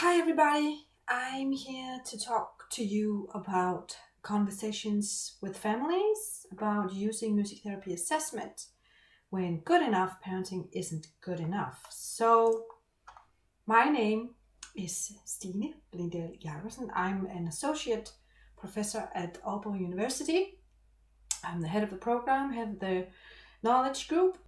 Hi everybody, I'm here to talk to you about conversations with families about using music therapy assessment when good enough parenting isn't good enough. So my name is Stine Lindahl Jacobsen. I'm an associate professor at Aalborg University. I'm the head of the program, head of the knowledge group.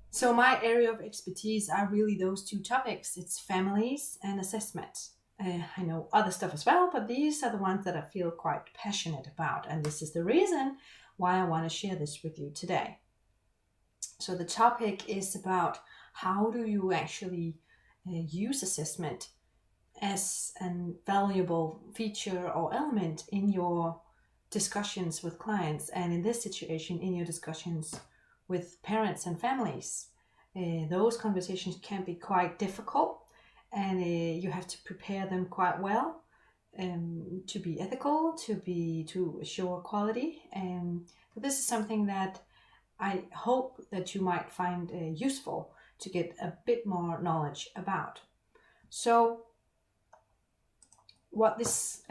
So my area of expertise are really those two topics. It's families and assessment. I know other stuff as well, but these are the ones that I feel quite passionate about. And this is the reason why I want to share this with you today. So the topic is about how do you actually use assessment as a valuable feature or element in your discussions with clients, and in this situation, in your discussions with parents and families. Those conversations can be quite difficult, and you have to prepare them quite well to be ethical, to assure quality. So this is something that I hope that you might find useful to get a bit more knowledge about. So what this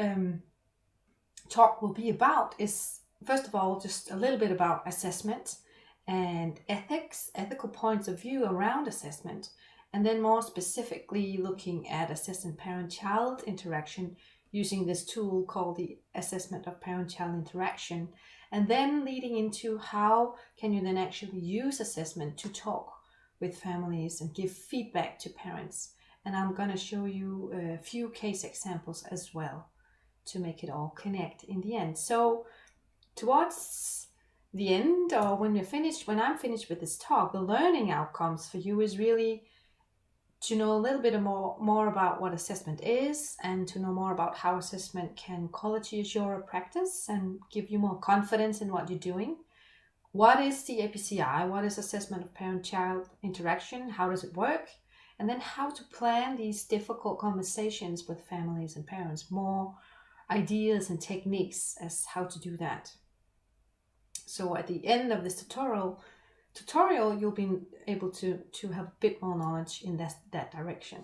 talk will be about is, first of all, just a little bit about assessment and ethical points of view around assessment, and then more specifically looking at assessment parent-child interaction using this tool called the assessment of parent-child interaction, and then leading into how can you then actually use assessment to talk with families and give feedback to parents. And I'm going to show you a few case examples as well to make it all connect in the end. So towards the end, or when I'm finished with this talk, the learning outcomes for you is really to know a little bit more about what assessment is, and to know more about how assessment can quality assure a practice and give you more confidence in what you're doing. What is the APCI? What is assessment of parent-child interaction? How does it work? And then how to plan these difficult conversations with families and parents. More ideas and techniques as how to do that. So at the end of this tutorial, you'll be able to have a bit more knowledge in that direction.